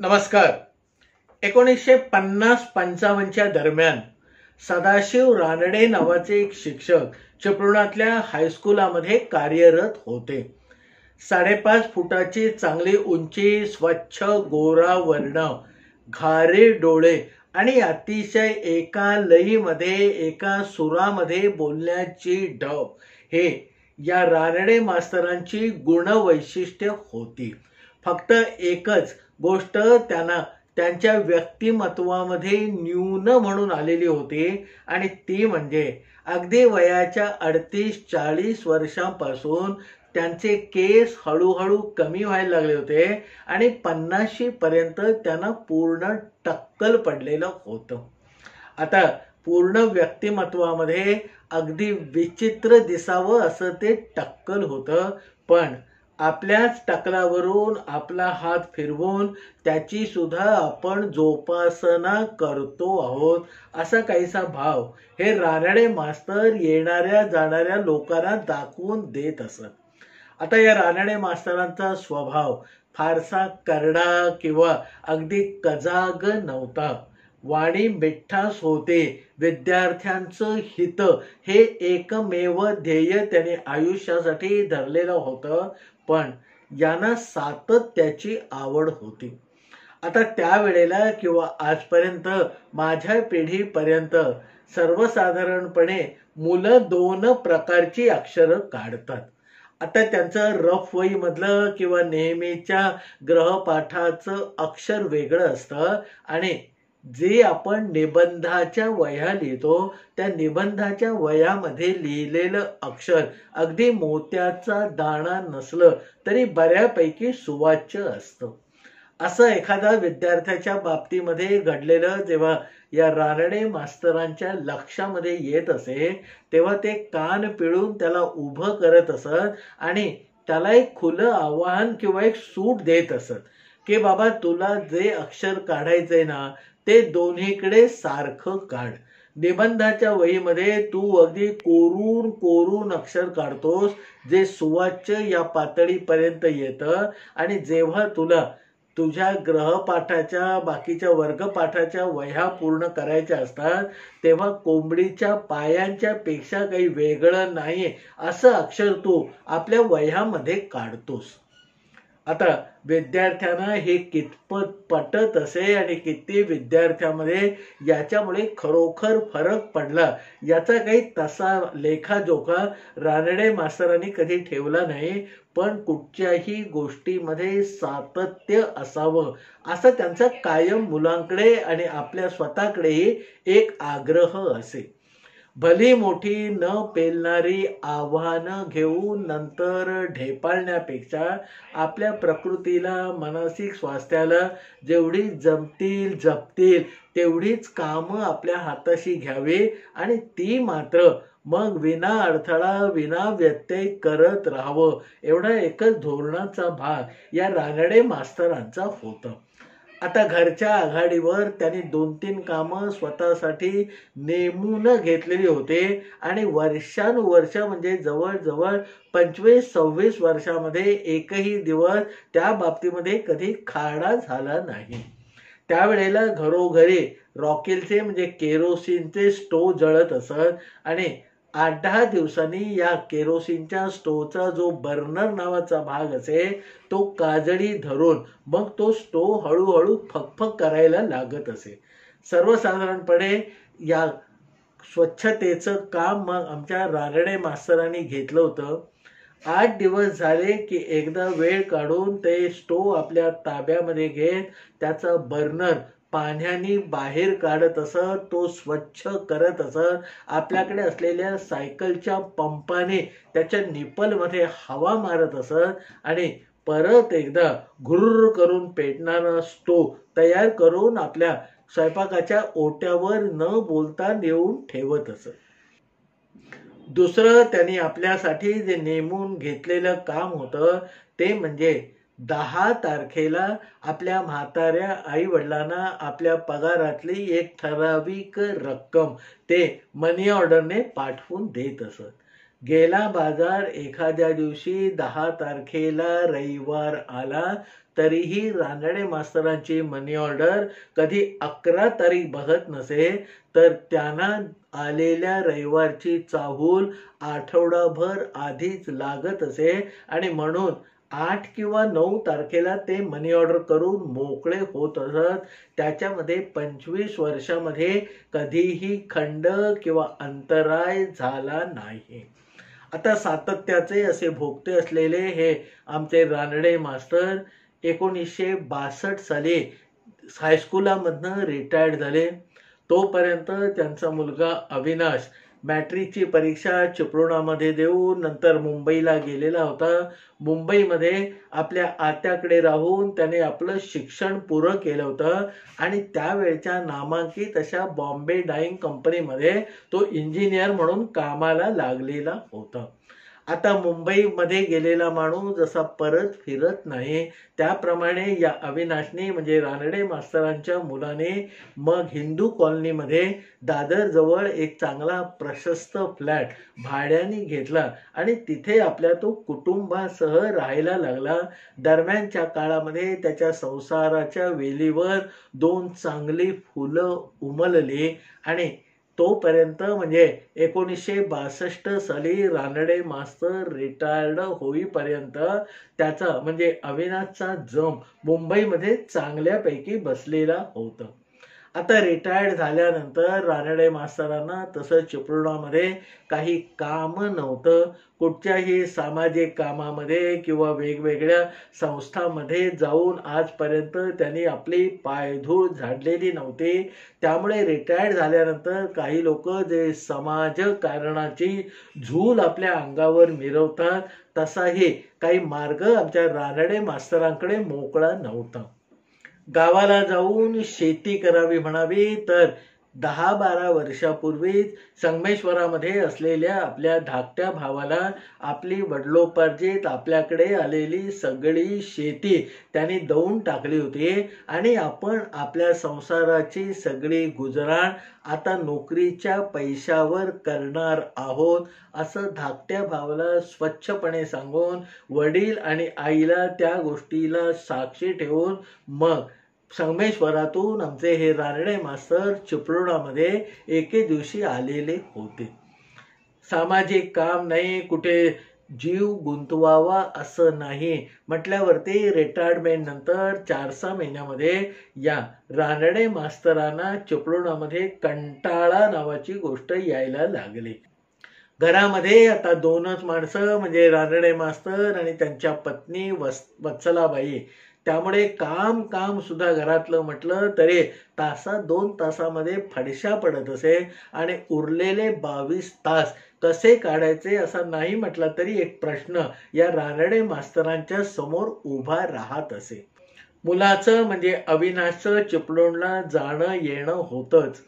नमस्कार. 1950-55च्या दरम्यान सदाशिव रानडे नावाचे एक शिक्षक चिपळुणातल्या हायस्कूलामध्ये कार्यरत होते. 5.5 फुटाची चांगली उंची, स्वच्छ गोरा वर्ण, घारे डोळे आणि अतिशय एका लयीमध्ये एका सुरामध्ये बोलण्याची ढब हे या रानडे मास्तरांची गुणवैशिष्ट्य होती. फक्त एकच गोष्ट त्यांना त्यांच्या व्यक्तिमत्वामध्ये न्यून म्हणून आलेली होती आणि ती म्हणजे अगदी वयाच्या 38-40 वर्षांपासून त्यांचे केस हळूहळू कमी व्हायला लागले होते आणि 50 पर्यंत त्यांना पूर्ण टक्कल पडलेलं होतं. आता पूर्ण व्यक्तिमत्वामध्ये अगदी विचित्र दिसावं असं ते टक्कल होतं, पण आपल्याच टकलावरून आपला हात फिरवून त्याची सुद्धा आपण जोपासना करतो आहोत असा काहीसा भाव हे रानडे मास्तर येणाऱ्या जाणाऱ्या लोकांना दाखवून देत असत. आता या रानडे मास्तरांचा स्वभाव फारसा करडा किंवा अगदी कजाग नव्हता. वाणी मिठास होते. विद्यार्थ्यांचं हित हे एकमेव ध्येय त्याने आयुष्यासाठी धरलेलं होतं, पण यांना सातत्याची आवड होती. आता त्यावेळेला किंवा आजपर्यंत माझ्या पिढीपर्यंत सर्वसाधारणपणे मुलं 2 प्रकारची अक्षरं काढतात. आता त्यांचं रफ वहीमधलं किंवा नेहमीच्या ग्रहपाठाचं अक्षर वेगळं असतं आणि जे आपण निबंधाच्या वह्या लिहितो त्या निबंधाच्या वह्यामध्ये लिहिलेलं अक्षर अगदी मोत्याचा दाणा नसलं तरी बऱ्यापैकी सुवाच्य असतं. असं एखादा विद्यार्थ्याच्या बाबतीमध्ये घडलेलं जेव्हा या रानडे मास्तरांच्या लक्षामध्ये येत असे तेव्हा ते कान पिळून त्याला उभं करत असत आणि त्याला एक खुलं आव्हान किंवा एक सूट देत असत की बाबा तुला जे अक्षर काढायचंय ना ते दोन्हीकडे सारखं काढ. निबंधाच्या वहीमध्ये तू अगदी कोरून कोरून अक्षर काढतोस जे सुवाच्य या पातळीपर्यंत येतं आणि जेव्हा तुला तुझ्या ग्रहपाठाच्या बाकीच्या वर्गपाठाच्या वह्या पूर्ण करायच्या असतात तेव्हा कोंबडीच्या पायांच्या पेक्षा काही वेगळं नाही असं अक्षर तू आपल्या वह्यामध्ये काढतोस. आता विद्यार्थ्यांना हे कितपत पटत असे आणि किती विद्यार्थ्यामध्ये याच्यामुळे खरोखर फरक पडला याचा काही तसा लेखाजोखा रानडे मास्तरांनी कधी ठेवला नाही, पण कुठच्याही गोष्टीमध्ये सातत्य असावं असा त्यांचा कायम मुलांकडे आणि आपल्या स्वतःकडेही एक आग्रह असे. भली मोठी न पेलणारी आव्हानं घेऊन नंतर ढेपाळण्यापेक्षा आपल्या प्रकृतीला मानसिक स्वास्थ्याला जेवढी जपतील तेवढीच कामं आपल्या हाताशी घ्यावी आणि ती मात्र मग विना अडथळा विना व्यत्यय करत राहावं एवढा एकच धोरणाचा भाग या रानडे मास्तरांचा होता. आता घरच्या आघाडीवर त्यांनी 2-3 कामं स्वतःसाठी नेमून घेतलेली होते आणि वर्षानुवर्ष म्हणजे जवळजवळ 25-26 वर्षामध्ये एकही दिवस त्या बाबतीमध्ये कधी खाडा झाला नाही. त्यावेळेला घरोघरी रॉकेलचे म्हणजे केरोसिनचे स्टोव्ह जळत असत आणि 8-10 दिवसांनी या केरोसिनच्या स्टोव्हचा जो बर्नर नावाचा भाग असे तो काजळी धरून मग तो स्टोव्ह हळूहळू फकफक करायला लागत असे. सर्वसाधारणपणे या स्वच्छतेचं काम मग आमच्या रानडे मास्तरांनी घेतलं होतं. 8 दिवस झाले की एकदा वेळ काढून ते स्टोव्ह आपल्या ताब्यामध्ये घेत त्याचा बर्नर पाण्याने बाहेर काढत असत, तो स्वच्छ करत असत, आपल्याकडे असलेल्या सायकलच्या पंपाने त्याच्या निपलमध्ये हवा मारत असत आणि परत एकदा घुर्र करून पेटणारा स्टोव्ह तयार करून आपल्या स्वयंपाकाच्या ओट्यावर न बोलता नेऊन ठेवत असत. दुसरं त्यांनी आपल्यासाठी जे नेमून घेतलेलं काम होतं ते म्हणजे 10 तारखेला आपल्या म्हाताऱ्या आई वडिलांना आपल्या पगारातली एक ठराविक रक्कम ते मनी ऑर्डरने पाठवून देत असत. गेला बाजार एखाद्या दिवशी 10 तारखेला रविवार आला तरीही रानडे मास्तरांची मनी ऑर्डर कधी 11 तारीख बघत नसे, तर त्यांना आलेल्या रविवारची चाहूल आठवडाभर आधीच लागत असे आणि म्हणून 8 किंवा 9 तारखेला ते मनी ऑर्डर करून मोकळे होत असत. त्याच्यामध्ये 25 वर्षामध्ये कधीही खंड किंवा अंतराय झाला नाही. आता सातत्याचे असे भोगते असलेले हे आमचे रानडे मास्तर 1962 साली हायस्कूलामधनं रिटायर्ड झाले. तोपर्यंत त्यांचा मुलगा अविनाश मॅट्रिकची परीक्षा चिपळुणामध्ये देऊन नंतर मुंबईला गेलेला होता. मुंबईमध्ये आपल्या आत्याकडे राहून त्याने आपलं शिक्षण पुरं केलं होतं आणि त्यावेळच्या नामांकित अशा बॉम्बे डाईंग कंपनीमध्ये तो इंजिनियर म्हणून कामाला लागलेला होता. आता मुंबईमध्ये गेलेला माणूस जसा परत फिरत नाही, त्याप्रमाणे या अविनाशने म्हणजे रानडे मास्तरांच्या मुलाने मग हिंदू कॉलनीमध्ये दादर जवळ एक चांगला प्रशस्त फ्लॅट भाड्याने घेतला आणि तिथे आपल्या तो कुटुंबासह राहायला लागला. दरम्यानच्या काळामध्ये त्याच्या संसाराच्या वेलीवर 2 चांगली फुलं उमलली आणि तोपर्यंत म्हणजे 1962 साली रानडे मास्तर रिटायर्ड होईपर्यंत त्याचा म्हणजे अविनाशचा जम मुंबईमध्ये चांगल्यापैकी बसलेला होता. आता रिटायर्ड झाल्यानंतर रानडे मास्तरांना तसं चिपळुणामध्ये काही काम नव्हतं. कुठच्याही सामाजिक कामामध्ये किंवा वेगवेगळ्या संस्थांमध्ये जाऊन आजपर्यंत त्यांनी आपली पायधूळ झाडलेली नव्हती. त्यामुळे रिटायर्ड झाल्यानंतर काही लोक जे समाजकारणाची झूल आपल्या अंगावर मिरवतात, तसाही काही मार्ग आमच्या रानडे मास्तरांकडे मोकळा नव्हता. गावाला जाऊन शेती करावी म्हणावी तर 10-12 वर्षापूर्वीच संगमेश्वरामध्ये असलेल्या आपल्या धाकट्या भावाला आपली वडिलोपार्जित आपल्याकडे आलेली सगळी शेती त्यांनी देऊन टाकली होती आणि आपण आपल्या संसाराची सगळी गुजराण आता नोकरीच्या पैशावर करणार आहोत असं धाकट्या भावाला स्वच्छपणे सांगून वडील आणि आईला त्या गोष्टीला साक्षी ठेवून मग संगमेश्वरातून आमचे हे रानडे मास्तर चिपळुणामध्ये एके दिवशी आलेले होते. सामाजिक काम नाही, कुठे जीव गुंतवावा असं नाही म्हटल्यावरती रिटायरमेंट नंतर 4-6 महिन्यामध्ये या रानडे मास्तरांना चिपळुणामध्ये कंटाळा नावाची गोष्ट यायला लागली. घरामध्ये आता 2च माणसं म्हणजे रानडे मास्तर आणि त्यांच्या पत्नी वत्सलाबाई. त्यामुळे काम सुद्धा घरातलं म्हटलं तरी 2 तासामध्ये फडशा पडत असे आणि उरलेले 22 तास कसे काढायचे असा नाही म्हटला तरी एक प्रश्न या रानडे मास्तरांच्या समोर उभा राहत असे. मुलाचं म्हणजे अविनाशचं चिपळूणला जाणं येणं होतच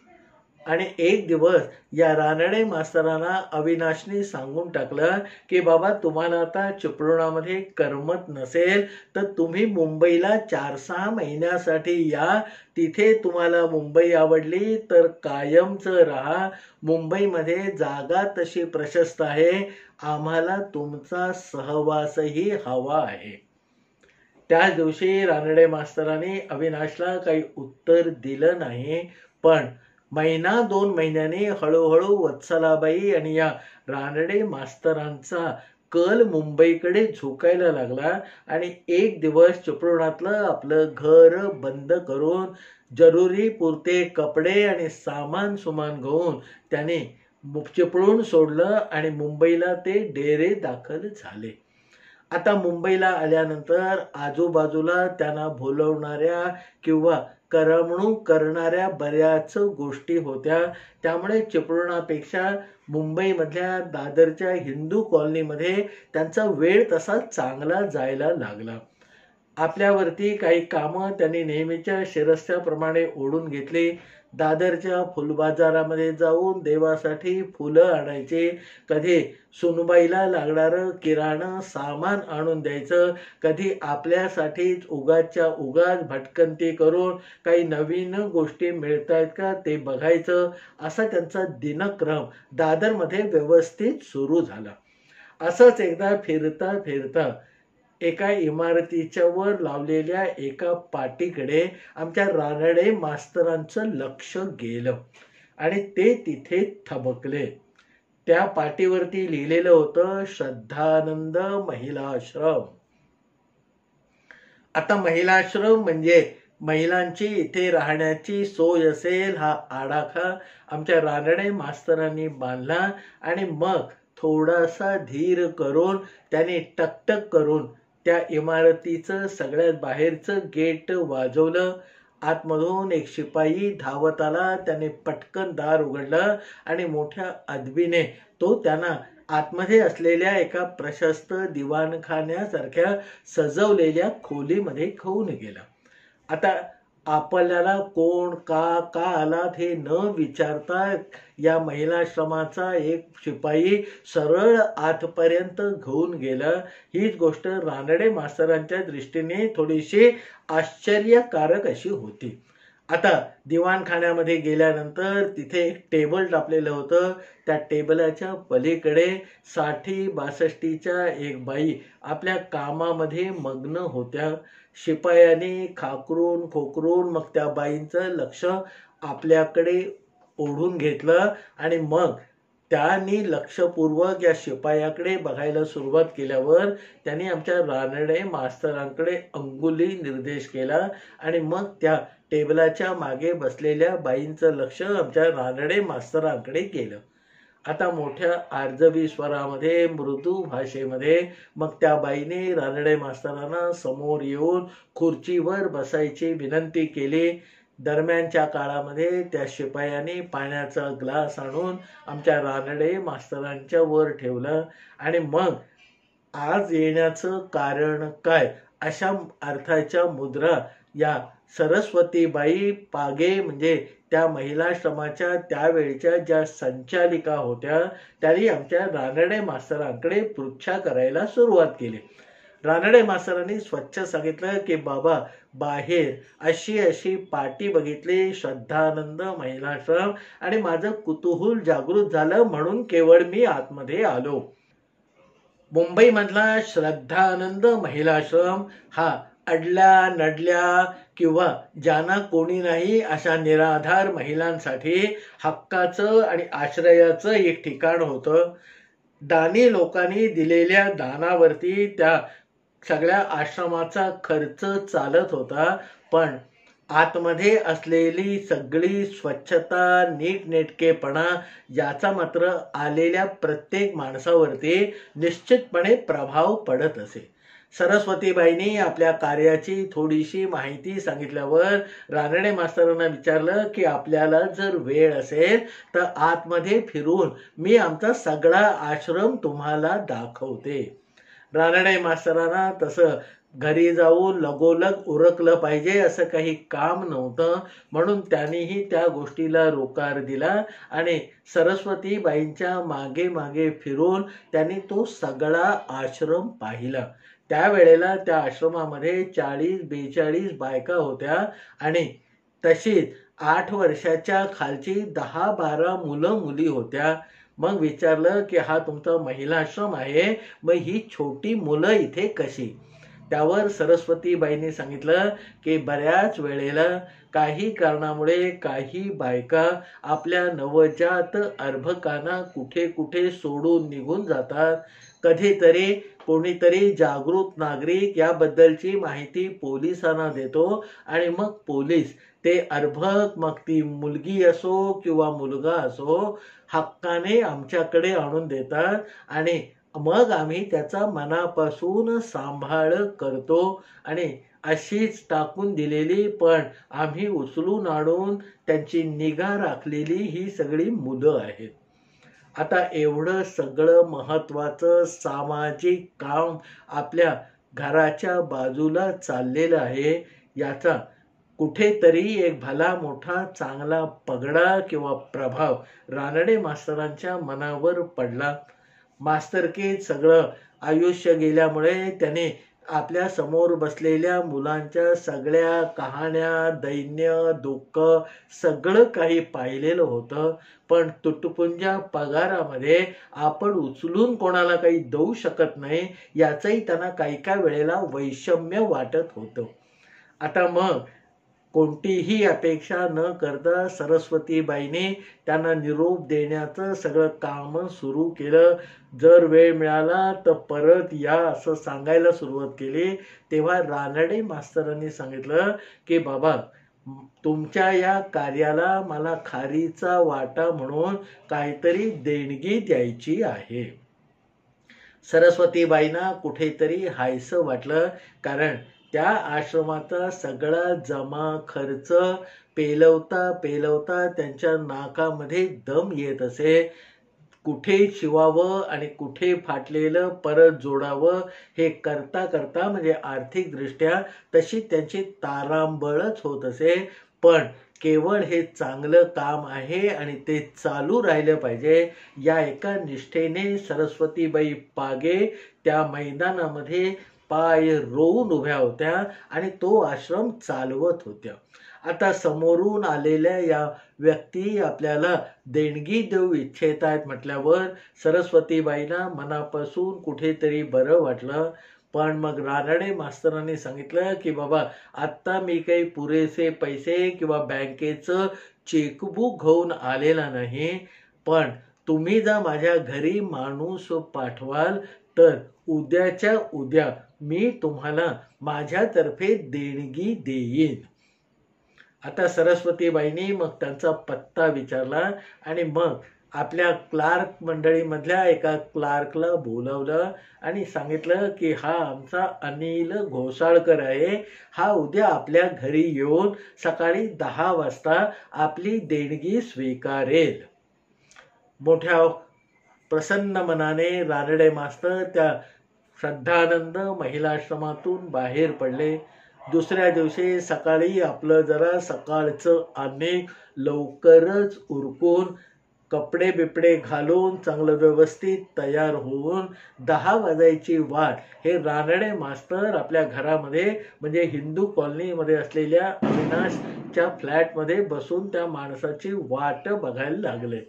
आणि एक दिवस या रानडे मास्तरांना अविनाशने सांगून टाकलं की बाबा, तुम्हाला आता चिपळुणामध्ये करमत नसेल तर तुम्ही मुंबईला 4-6 महिन्यासाठी या. तिथे तुम्हाला मुंबई आवडली तर कायमचं राहा. मुंबईमध्ये जागा तशी प्रशस्त आहे, आम्हाला तुमचा सहवासही हवा आहे. त्याच दिवशी रानडे मास्तरांनी अविनाशला काही उत्तर दिलं नाही. पण 1-2 महिन्यांनी हळूहळू वत्सलाबाई आणि या रानडे मास्तरांचा कल मुंबईकडे झुकायला लागला आणि एक दिवस चिपळुणातलं आपलं घर बंद करून जरुरी पुरते कपडे आणि सामान सुमान घेऊन त्याने चिपळूण सोडलं आणि मुंबईला ते डेरे दाखल झाले. आता मुंबईला आल्यानंतर आजूबाजूला त्यांना बोलवणाऱ्या किंवा करमणूक करणाऱ्या बऱ्याच गोष्टी होत्या. त्यामुळे चिपळुणापेक्षा मुंबईमधल्या दादरच्या हिंदू कॉलनीमध्ये त्यांचा वेळ तसा चांगला जायला लागला. आपल्यावरती काही कामं त्यांनी नेहमीच्या शिरस्त्याप्रमाणे ओढून घेतली. दादरच्या फुलबाजारामध्ये जाऊन देवासाठी फुलं आणायचे, कधी सुनबाईला लागणारं किराणा सामान आणून द्यायचं, कधी आपल्यासाठीच उगाच्या उगाच भटकंती करून काही नवीन गोष्टी मिळतायत का ते बघायचं. असा त्यांचा दिनक्रम दादरमध्ये व्यवस्थित सुरू झाला. असंच एकदा फिरता फिरता एका इमारतीच्या वर लावलेल्या एका पाटीकडे आमच्या रानडे मास्तरांचं लक्ष गेलं आणि ते तिथे थबकले. त्या पाटीवरती लिहिलेलं होतं श्रद्धानंद महिलाश्रम. आता महिलाश्रम म्हणजे महिलांची इथे राहण्याची सोय असेल हा आडाखा आमच्या रानडे मास्तरांनी बांधला आणि मग थोडासा धीर करून त्याने टकटक करून त्या इमारतीचं सगळ्यात बाहेरचं गेट वाजवलं. आतमधून एक शिपाई धावत आला. त्याने पटकन दार उघडलं आणि मोठ्या अदबीने तो त्यांना आतमध्ये असलेल्या एका प्रशस्त दिवाणखान्यासारख्या सजवलेल्या खोलीमध्ये घेऊन गेला. आता आपल्याला कोण का आलात हे न विचारता या महिलाश्रमाचा एक शिपाई सरळ आतपर्यंत घेऊन गेला. हीच गोष्ट रानडे मास्तरांच्या दृष्टीने थोडीशी आश्चर्यकारक अशी होती. आता दिवाणखान्यामध्ये गेल्यानंतर तिथे एक टेबल टाकलेलं होतं. त्या टेबलाच्या पलीकडे 60-62च्या एक बाई आपल्या कामामध्ये मग्न होत्या. शिपायांनी खाकरून खोकरून मग त्या बाईंचं लक्ष आपल्याकडे ओढून घेतलं आणि मग त्यांनी लक्षपूर्वक या शिपायाकडे बघायला सुरुवात केल्यावर त्यांनी आमच्या रानडे मास्तरांकडे अंगुली निर्देश केला आणि मग त्या टेबलाच्या मागे बसलेल्या बाईंचं लक्ष आमच्या रानडे मास्तरांकडे गेलं. आता मोठ्या आर्जवी स्वरामध्ये मृदू भाषेमध्ये मग त्या बाईने रानडे मास्तरांना समोर येऊन खुर्चीवर बसायची विनंती केली. दरम्यानच्या काळामध्ये त्या शिपायाने पाण्याचा ग्लास आणून आमच्या रानडे मास्तरांच्या वर ठेवलं आणि मग आज येण्याचं कारण काय अशा अर्थाच्या मुद्रा या सरस्वतीबाई पागे म्हणजे त्या महिलाश्रमाच्या त्यावेळच्या ज्या संचालिका होत्या त्यांनी आमच्या रानडे मास्तरांकडे पृच्छा करायला सुरुवात केली. रानडे मास्तरांनी स्वच्छ सांगितलं की बाबा बाहेर अशी पाटी बघितली श्रद्धानंद महिलाश्रम आणि माझं कुतूहल जागृत झालं म्हणून केवळ मी आतमध्ये आलो. मुंबईमधला श्रद्धानंद महिलाश्रम हा अडल्या नडल्या किंवा ज्यांना कोणी नाही अशा निराधार महिलांसाठी हक्काचं आणि आश्रयाचं एक ठिकाण होतं. दानी लोकांनी दिलेल्या दानावरती त्या सगळ्या आश्रमाचा खर्च चालत होता. पण आतमध्ये असलेली सगळी स्वच्छता नीटनेटकेपणा याचा मात्र आलेल्या प्रत्येक माणसावरती निश्चितपणे प्रभाव पडत असे. सरस्वतीबाईंनी आपल्या कार्याची थोडीशी माहिती सांगितल्यावर रानडे मास्तरांना विचारलं की आपल्याला जर वेळ असेल तर आतमध्ये फिरून मी आमचा सगळा आश्रम तुम्हाला दाखवते. रानडे मास्तरांना तसं घरी जाऊन लगोलग उरकलं पाहिजे असं काही काम नव्हतं म्हणून त्यांनीही त्या गोष्टीला होकार दिला आणि सरस्वतीबाईंच्या मागे मागे फिरून त्यांनी तो सगळा आश्रम पाहिला. त्यावेळेला त्या आश्रमामध्ये 40-42 बायका होत्या आणि तशीच 8 वर्षाच्या खालची 10-12 मुलं मुली होत्या. मग विचारलं की हा तुमचा महिलाश्रम आहे, मग ही छोटी मुलं इथे कशी? त्यावर सरस्वतीबाईंनी सांगितलं की बऱ्याच वेळेला काही कारणामुळे काही बायका आपल्या नवजात अर्भकांना कुठे कुठे सोडून निघून जातात. कधीतरी कोणीतरी जागृत नागरिक याबद्दलची माहिती पोलिसांना देतो आणि मग पोलीस ते अर्भक मग ती मुलगी असो किंवा मुलगा असो हक्काने आमच्याकडे आणून देतात आणि मग आम्ही त्याचा मनापासून सांभाळ करतो आणि अशीच टाकून दिलेली पण आम्ही उचलून आणून त्यांची निगा राखलेली ही सगळी मुलं आहेत. आता एवढं सगळं महत्वाचं सामाजिक काम आपल्या घराच्या बाजूला चाललेलं आहे. याचा कुठेतरी एक भला मोठा चांगला पगडा किंवा प्रभाव रानडे मास्तरांच्या मनावर पडला. मास्तरकीत सगळं आयुष्य गेल्यामुळे त्याने आपल्या समोर बसलेल्या मुलांच्या सगळ्या कहाण्या, दैन्य, दुःख सगळं काही पाहिलेलं होतं. पण तुटपुंज्या पगारामध्ये आपण उचलून कोणाला काही देऊ शकत नाही, याचंही त्यांना काही काही वेळेला वैषम्य वाटत होतं. आता मग कोणतीही अपेक्षा न करता सरस्वतीबाईंनी त्यांना निरोप देण्याचं सगळं काम सुरू केलं. जर वेळ मिळाला तर परत या असं सांगायला सुरुवात केली. तेव्हा रानडे मास्तरांनी सांगितलं की बाबा, तुमच्या या कार्याला मला खारीचा वाटा म्हणून काहीतरी देणगी द्यायची आहे. सरस्वतीबाईंना कुठेतरी हायसं वाटलं, कारण त्या आश्रमाचा सगळा जमा खर्च पेलवता पेलवता त्यांच्या नाकामध्ये दम येत असे. कुठे शिवावं आणि कुठे फाटलेलं परत जोडावं हे करता करता म्हणजे आर्थिकदृष्ट्या तशी त्यांची तारांबळच होत असे. पण केवळ हे चांगलं काम आहे आणि ते चालू राहिलं पाहिजे या एका निष्ठेने सरस्वतीबाई पागे त्या मैदानामध्ये पाय रोवून उभ्या होत्या आणि तो आश्रम चालवत होत्या. आता समोरून आलेल्या या व्यक्ती आपल्याला देणगी देऊ इच्छित आहेत म्हटल्यावर सरस्वतीबाईंना मनापासून कुठेतरी बरं वाटलं. पण मग रानडे मास्तरांनी सांगितलं की बाबा, आत्ता मी काही पुरेसे पैसे किंवा बँकेचं चेकबुक घेऊन आलेला नाही, पण तुम्ही जर माझ्या घरी माणूस पाठवाल तर उद्याच्या उद्या मी तुम्हाला माझ्यातर्फे देणगी देईन. आता सरस्वतीबाईंनी मग त्यांचा पत्ता विचारला आणि मग आपल्या क्लार्क मंडळीमधल्या एका क्लार्कला बोलावलं आणि सांगितलं की हा आमचा अनिल घोसाळकर आहे, हा उद्या आपल्या घरी येऊन सकाळी 10 वाजता आपली देणगी स्वीकारेल. मोठ्या प्रसन्न मनाने रानडे मास्तर त्या श्रद्धानंद महिलाश्रमातून बाहेर पडले. दुसऱ्या दिवशी सकाळी आपलं जरा सकाळचं अनेक लवकरच उरकून कपडे बिपडे घालून चांगलं व्यवस्थित तयार होऊन 10 वाजायची वाट हे रानडे मास्तर आपल्या घरामध्ये म्हणजे हिंदू कॉलनीमध्ये असलेल्या अविनाशच्या फ्लॅटमध्ये बसून त्या माणसाची वाट बघायला लागले.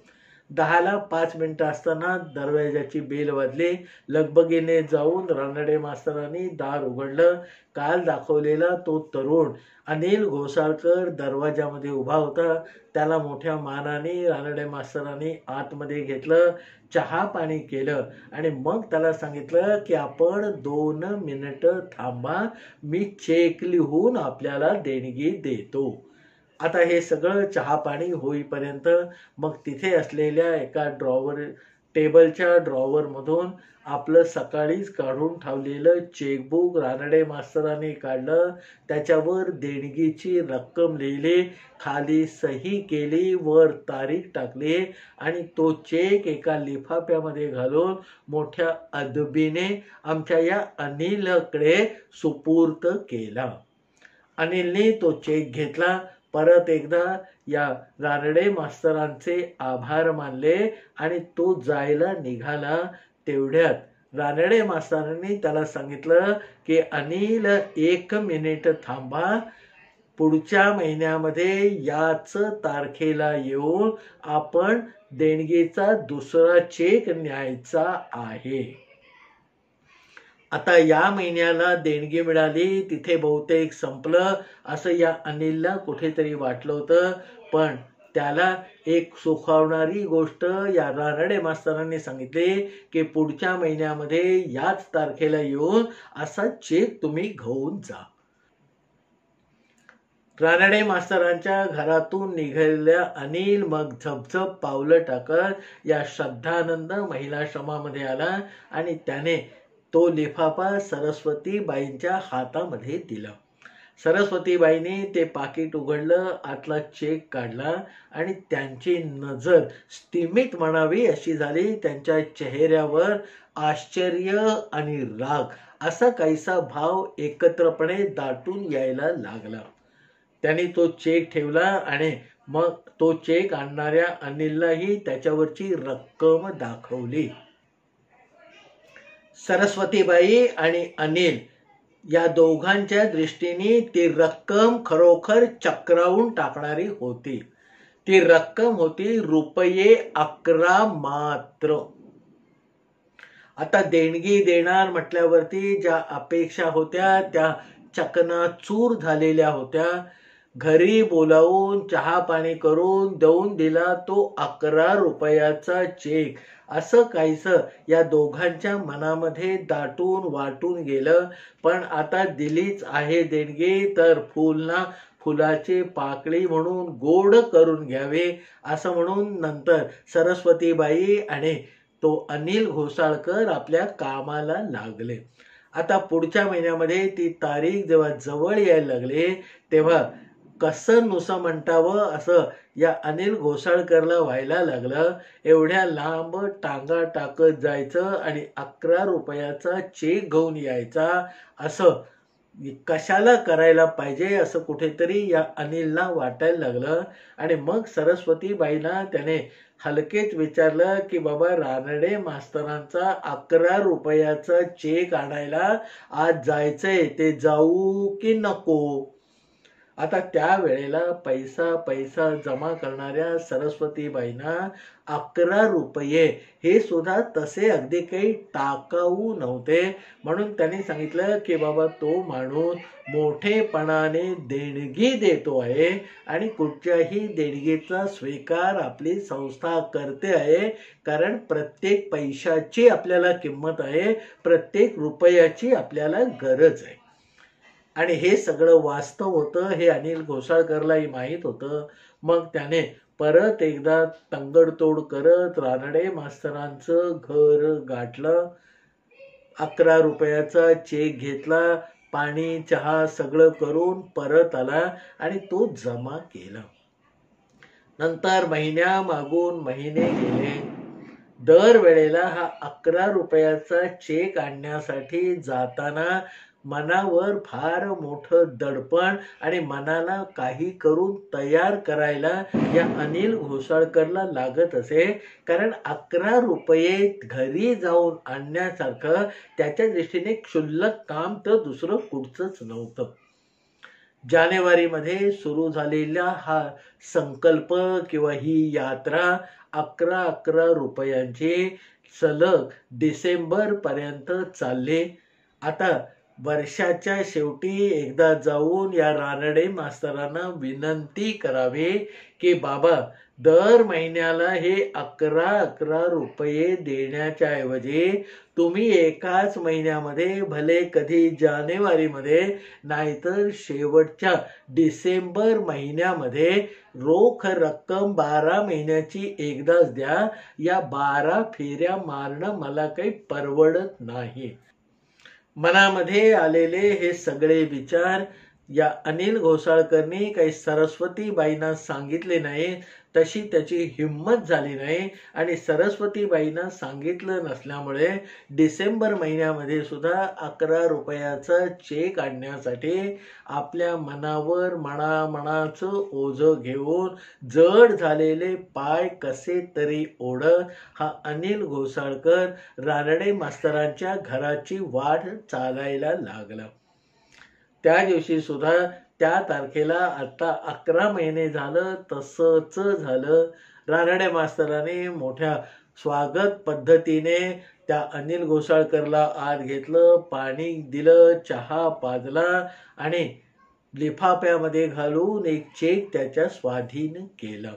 10ला 5 मिनिटं असताना दरवाजाची बेल वाजली. लगबगीने जाऊन रानडे मास्तरांनी दार उघडलं. काल दाखवलेला तो तरुण अनिल घोसाळकर दरवाजामध्ये उभा होता. त्याला मोठ्या मानाने रानडे मास्तरांनी आतमध्ये घेतलं, चहा पाणी केलं आणि मग त्याला सांगितलं की आपण 2 मिनिटं थांबा, मी चेक लिहून आपल्याला देणगी देतो. आता हे सगळं चहा पाणी होईपर्यंत मग तिथे असलेल्या एका टेबलच्या ड्रॉवरमधून आपलं सकाळीच काढून ठेवलेलं चेकबुक रानडे मास्तरांनी काढलं. त्याच्यावर देणगीची रक्कम लिहिली, खाली सही केली, वर तारीख टाकली आणि तो चेक एका लिफाफ्यामध्ये घालून मोठ्या अदबीने आमच्या या अनिलकडे सुपूर्द केला. अनिलने तो चेक घेतला. परत एकदा या रानडे मास्तरांचे आभार मानले आणि तो जायला निघाला. तेवढ्यात रानडे मास्तरांनी त्याला सांगितलं की अनिल 1 मिनिट थांबा, पुढच्या महिन्यामध्ये याच तारखेला येऊन आपण देणगीचा दुसरा चेक न्यायचा आहे. आता या महिन्याला देणगी मिळाली, तिथे बहुतेक संपलं असं या अनिलला कुठेतरी वाटलं होतं. पण त्याला एक सुखावणारी गोष्ट या रानडे मास्तरांनी सांगितली की पुढच्या महिन्यामध्ये याच तारखेला येऊन असा चेक तुम्ही घेऊन जा. रानडे मास्तरांच्या घरातून निघालेल्या अनिल मग झपझप पावलं टाकत या श्रद्धानंद महिलाश्रमामध्ये आला आणि त्याने तो लिफाफा सरस्वतीबाईंच्या हातामध्ये दिला. सरस्वतीबाईंनी ते पाकिट उघडलं, आतला चेक काढला आणि त्यांची नजर स्तिमित म्हणावी अशी झाली. त्यांच्या चेहऱ्यावर आश्चर्य आणि राग असा काहीसा भाव एकत्रपणे दाटून यायला लागला. त्यांनी तो चेक ठेवला आणि मग तो चेक आणणाऱ्या अनिललाही त्याच्यावरची रक्कम दाखवली. सरस्वतीबाई आणि अनिल या दोघांच्या दृष्टीने ती रक्कम खरोखर चक्रावून टाकणारी होती. ती रक्कम होती ₹11 मात्र. आता देणगी देणार म्हटल्यावरती ज्या अपेक्षा होत्या त्या चकनाचूर झालेल्या होत्या. घरी बोलावून चहा पाणी करून देऊन दिला तो ₹11 चेक. असं काहीसं या दोघांच्या मनामध्ये दाटून वाटून गेलं. पण आता दिलीच आहे देणगी तर फुलाची पाकळी म्हणून गोड करून घ्यावे असं म्हणून नंतर सरस्वतीबाई आणि तो अनिल घोसाळकर आपल्या कामाला लागले. आता पुढच्या महिन्यामध्ये ती तारीख जेव्हा जवळ यायला लागली तेव्हा कसं नुसं म्हणतावं असं या अनिल घोसाळकरला व्हायला लागलं. एवढ्या लांब टांगा टाकत जायचं आणि ₹11 चेक घेऊन यायचा असं कशाला करायला पाहिजे असं कुठेतरी या अनिलला वाटायला लागलं. आणि मग सरस्वतीबाईंना त्याने हलकेच विचारलं की बाबा रानडे मास्तरांचा ₹11 चेक आणायला आज जायचंय, ते जाऊ की नको? आता त्या वेळेला पैसा जमा करणाऱ्या सरस्वतीबाईंना ₹11 हे सुद्धा तसे अगदी काही टाकाऊ नव्हते. म्हणून त्यांनी सांगितलं की बाबा तो माणूस मोठेपणाने देणगी देतो आहे आणि कुठच्याही देणगीचा स्वीकार आपली संस्था करते आहे. कारण प्रत्येक पैशाची आपल्याला किंमत आहे, प्रत्येक रुपयाची आपल्याला गरज आहे. आणि हे सगळं वास्तव होतं हे अनिल घोसाळकरलाही माहीत होतं. मग त्याने परत एकदा तंगडतोड करत रानडे मास्तरांचं घर गाठलं. ₹11 चेक घेतला, पाणी चहा सगळं करून परत आला आणि तो जमा केला. नंतर महिन्यामागून महिने गेले. दरवेळेला हा ₹11 चेक आणण्यासाठी जाताना मनावर फार मोठं दडपण आणि मनाला काही करून तयार करायला या अनिल घोसाळकरला लागत असे. कारण ₹11 घरी जाऊन आणण्यासारखं त्याच्या दृष्टीने क्षुल्लक काम तर दुसरं कुठचंच नव्हतं. जानेवारीमध्ये सुरू झालेला हा संकल्प किंवा ही यात्रा ₹11 सलग डिसेंबर पर्यंत चालले. आता वर्षाच्या शेवटी एकदा जाऊन या रानडे मास्तरांना विनंती करावी की बाबा दर महिन्याला हे ₹11 देण्याच्या ऐवजी तुम्ही एकाच महिन्यामध्ये भले कधी जानेवारीमध्ये नाहीतर शेवटच्या डिसेंबर महिन्यामध्ये रोख रक्कम 12 महिन्याची एकदाच द्या. या 12 फेऱ्या मारणं मला काही परवडत नाही. मनामध्ये आलेले हे सगळे विचार या अनिल घोसाळकरनी काही सरस्वतीबाईंना सांगितले नाही. तशी त्याची हिंमत झाली नाही आणि सरस्वतीबाईंना सांगितलं नसल्यामुळे डिसेंबर महिन्यामध्ये सुद्धा ₹11 चेक आणण्यासाठी आपल्या मनावर मनाचं ओझं घेऊन जड झालेले पाय कसे तरी ओढत हा अनिल घोसाळकर रानडे मास्तरांच्या घराची वाट चालायला लागला. त्या दिवशी सुद्धा त्या तारखेला आता 11 महिने झालं तसंच झालं. रानडे मास्तराने मोठ्या स्वागत पद्धतीने त्या अनिल घोसाळकरला आत घेतलं, पाणी दिलं, चहा पाजला आणि लिफाफ्यामध्ये घालून एक चेक त्याच्या स्वाधीन केला.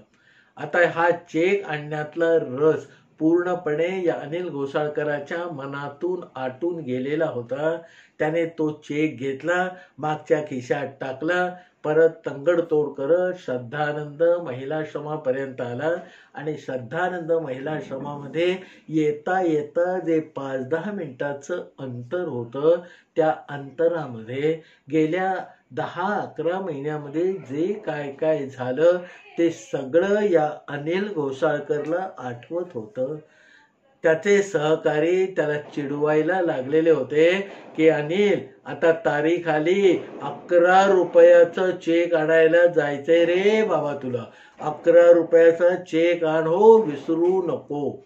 आता हा चेक आणण्यातला रस पूर्णपणे या अनिल घोसाळकराच्या मनातून आटून गेलेला होता. त्याने तो चेक घेतला, मागच्या खिशात टाकला, परत तंगडतोड करत श्रद्धानंद महिलाश्रमापर्यंत आला आणि श्रद्धानंद महिलाश्रमामध्ये येता येता जे 5-10 मिनिटाचं अंतर होतं त्या अंतरामध्ये गेल्या 10-11 महिन्यामध्ये जे काय झालं ते सगळं या अनिल घोसाळकरला आठवत होतं. त्याचे सहकारी त्याला चिडवायला लागलेले होते की अनिल आता तारीख आली, ₹11 चेक आणायला जायचंय रे बाबा तुला, ₹11 चेक आण हो, विसरू नको.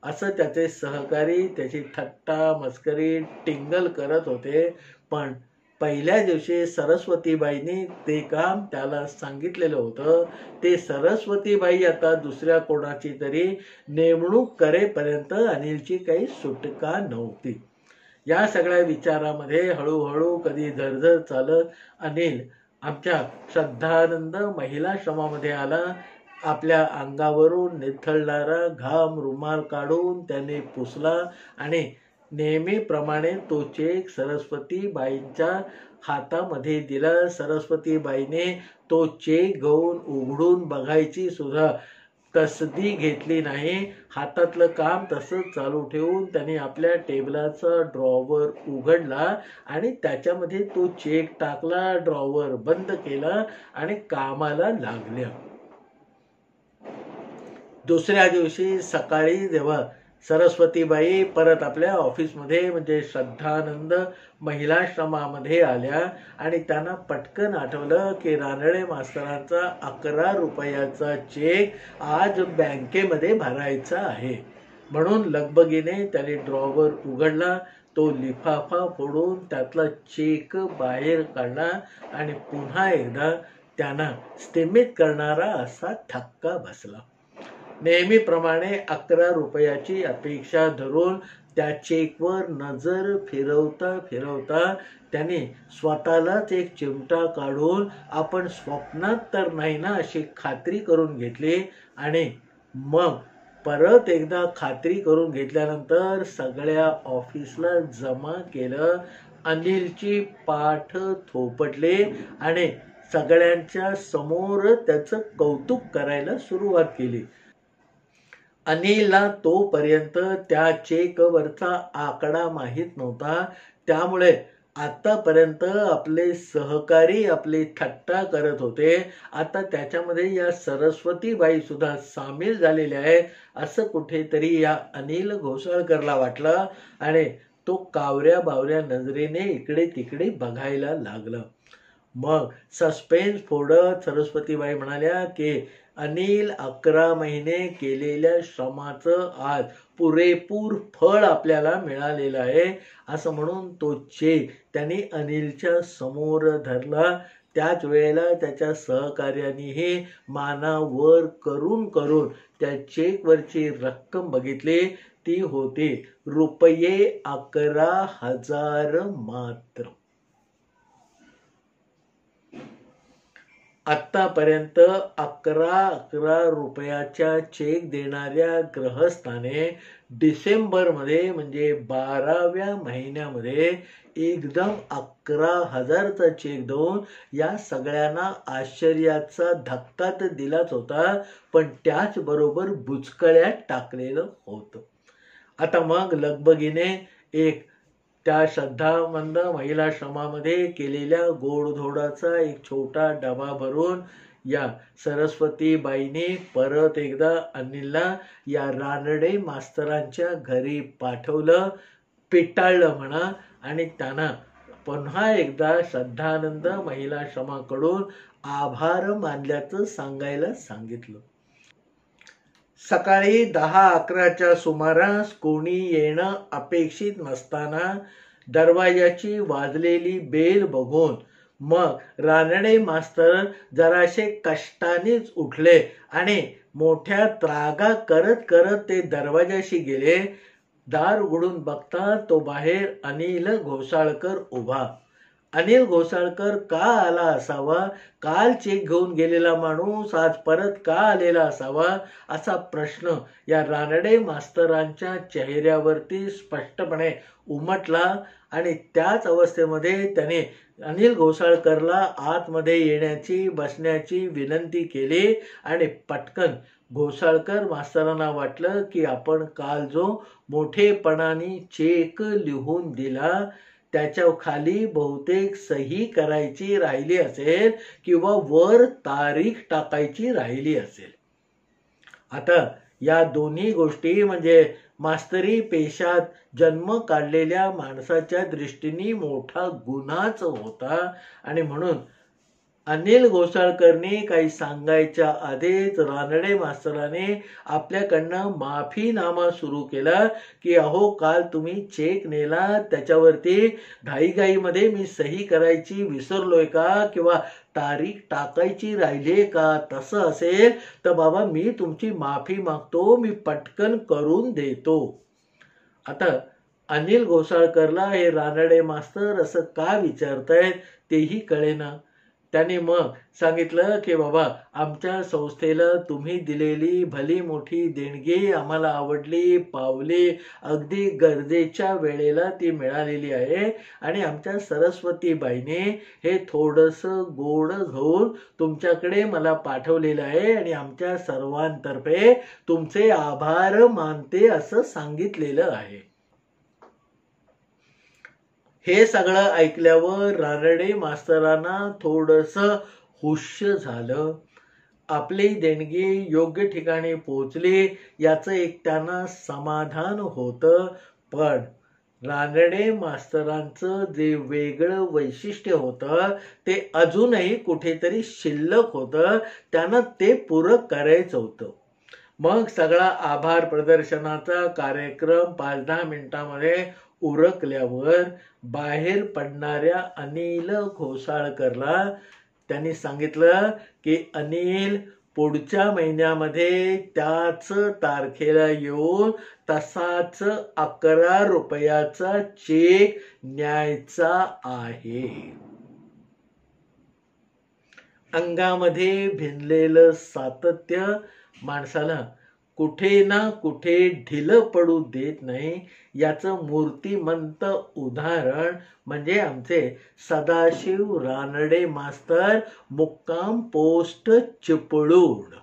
असं त्याचे सहकारी त्याची थट्टा मस्करी टिंगल करत होते. पण पहिल्या दिवशी सरस्वतीबाईंनी ते काम त्याला सांगितलेलं होतं. ते सरस्वतीबाई आता दुसऱ्या कोणाची तरी नेमणूक करेपर्यंत अनिलची काही सुटका नव्हती. या सगळ्या विचारामध्ये हळूहळू कधी झरझर चालत अनिल आमच्या श्रद्धानंद महिलाश्रमामध्ये आला. आपल्या अंगावरून निथळणारा घाम रुमाल काढून त्याने पुसला आणि नेहमीप्रमाणे तो चेक सरस्वतीबाईंच्या हातामध्ये दिला. सरस्वतीबाईने तो चेक घेऊन उघडून बघायची सुद्धा तसदी घेतली नाही. हातातलं काम तसंच चालू ठेवून त्याने आपल्या टेबलाचा ड्रॉवर उघडला आणि त्याच्यामध्ये तो चेक टाकला, ड्रॉवर बंद केला आणि कामाला लागल्या. दुसऱ्या दिवशी सकाळी जेव्हा सरस्वतीबाई परत आपल्या ऑफिसमध्ये म्हणजे श्रद्धानंद महिलाश्रमामध्ये आल्या आणि त्यांना पटकन आठवलं की रानडे मास्तरांचा 11 रुपयाचा चेक आज बँकेमध्ये भरायचा आहे. म्हणून लगबगीने त्याने ड्रॉवर उघडला, तो लिफाफा फोडून त्यातला चेक बाहेर काढला आणि पुन्हा एकदा त्यांना स्थिमित करणारा असा धक्का बसला. नेहमीप्रमाणे 11 रुपयाची अपेक्षा धरून त्या चेकवर नजर फिरवता फिरवता त्यांनी स्वतःलाच एक चिमटा काढून आपण स्वप्नात तर नाही ना अशी खात्री करून घेतली आणि मग परत एकदा खात्री करून घेतल्यानंतर सगळ्या ऑफिसला जमा केलं. अनिलची पाठ थोपटली आणि सगळ्यांच्या समोर त्याचं कौतुक करायला सुरुवात केली. अनिलला तोपर्यंत त्या चेकवरचा आकडा माहीत नव्हता. त्यामुळे आतापर्यंत आपले सहकारी आपली थट्टा करत होते. आता त्याच्यामध्ये या सरस्वतीबाई सुद्धा सामील झालेल्या आहेत असं कुठेतरी या अनिल घोसाळकरला वाटलं आणि तो कावऱ्या बावऱ्या नजरेने इकडे तिकडे बघायला लागला. मग सस्पेन्स फोडत सरस्वतीबाई म्हणाल्या की अनिल 11 महिने केलेल्या श्रमाचं आज पुरेपूर फळ आपल्याला मिळालेलं आहे असं म्हणून तो चेक त्यांनी अनिलच्या समोर धरला. त्याच वेळेला त्याच्या सहकार्यानेही मानावर करून करून त्या चेकवरची रक्कम बघितली. ती होती रुपये 11,000 मात्र. आतापर्यंत 11 रुपयाच्या चेक देणाऱ्या ग्रहस्थाने डिसेंबरमध्ये म्हणजे 12व्या महिन्यामध्ये एकदम 11,000चा चेक देऊन या सगळ्यांना आश्चर्याचा धक्का तर दिलाच होता, पण त्याचबरोबर बुचकळ्यात टाकलेलं होतं. आता मग लगबगीने एक त्या श्रद्धानंद महिलाश्रमामध्ये केलेल्या गोडधोडाचा एक छोटा डबा भरून या सरस्वतीबाईंनी परत एकदा अनिलला या रानडे मास्तरांच्या घरी पाठवलं, पिटाळलं म्हणा आणि त्यांना पुन्हा एकदा श्रद्धानंद महिलाश्रमाकडून आभार मानल्याचं सांगायला सांगितलं. सकाळी 10-11च्या सुमारास कोणी येणं अपेक्षित नसताना दरवाजाची वाजलेली बेल बघून मग रानडे मास्तर जराशे कष्टानेच उठले आणि मोठ्या त्रागा करत करत ते दरवाजाशी गेले. दार उघडून बघता तो बाहेर अनिल घोसाळकर उभा. अनिल घोसाळकर का आला असावा? काल चेक घेऊन गेलेला माणूस आज परत का आलेला असावा असा प्रश्न या रानडे मास्तरांच्या चेहऱ्यावरती स्पष्टपणे उमटला आणि त्याच अवस्थेमध्ये त्याने अनिल घोसाळकरला आतमध्ये येण्याची बसण्याची विनंती केली आणि पटकन घोसाळकर मास्तरांना वाटलं की आपण काल जो मोठेपणाने चेक लिहून दिला त्याच्या खाली बहुतेक सही करायची राहिली असेल किंवा वर तारीख टाकायची राहिली असेल. आता या दोन्ही गोष्टी म्हणजे मास्तरी पेशात जन्म काढलेल्या माणसाच्या दृष्टीने मोठा गुन्हाच होता आणि म्हणून अनिल घोसाळकरने काही सांगायच्या आधीच रानडे मास्तराने आपल्याकडनं माफीनामा सुरू केला की अहो काल तुम्ही चेक नेला त्याच्यावरती घाईघाईमध्ये मी सही करायची विसरलोय का किंवा तारीख टाकायची राहिली का, तसं असेल तर बाबा मी तुमची माफी मागतो, मी पटकन करून देतो. आता अनिल घोसाळकरला हे रानडे मास्तर असं का विचारतायत तेही कळेना. त्याने मग सांगितलं की बाबा आमच्या संस्थेला तुम्ही दिलेली भली मोठी देणगी आम्हाला आवडली, पावली, अगदी गरजेच्या वेळेला ती मिळालेली आहे आणि आमच्या सरस्वतीबाईने हे थोडंसं गोड घेऊन तुमच्याकडे मला पाठवलेलं आहे आणि आमच्या सर्वांतर्फे तुमचे आभार मानते असं सांगितलेलं आहे. हे सगळं ऐकल्यावर रानडे मास्तरांना थोडंसं हुश्य झालं. आपली देणगी योग्य ठिकाणी पोहोचली याचं एक त्यांना समाधान होतं. पण रानडे मास्तरांचं जे वेगळं वैशिष्ट्य होतं ते अजूनही कुठेतरी शिल्लक होतं. त्यांना ते पूरक करायचं होतं. मग सगळा आभार प्रदर्शनाचा कार्यक्रम 5-10 मिनिटांमध्ये उरकल्यावर बाहेर पडणाऱ्या अनिल घोसाळकरला त्यांनी सांगितलं की अनिल, पुढच्या महिन्यामध्ये त्याच तारखेला येऊन तसाच 11 रुपयाचा चेक न्यायचा आहे. अंगामध्ये भिनलेलं सातत्य माणसाला कुठे ना कुठे ढिलं पडू देत नाही. याचं मूर्तिमंत उदाहरण म्हणजे आमचे सदाशिव रानडे मास्तर, मुक्काम पोस्ट चिपळूण.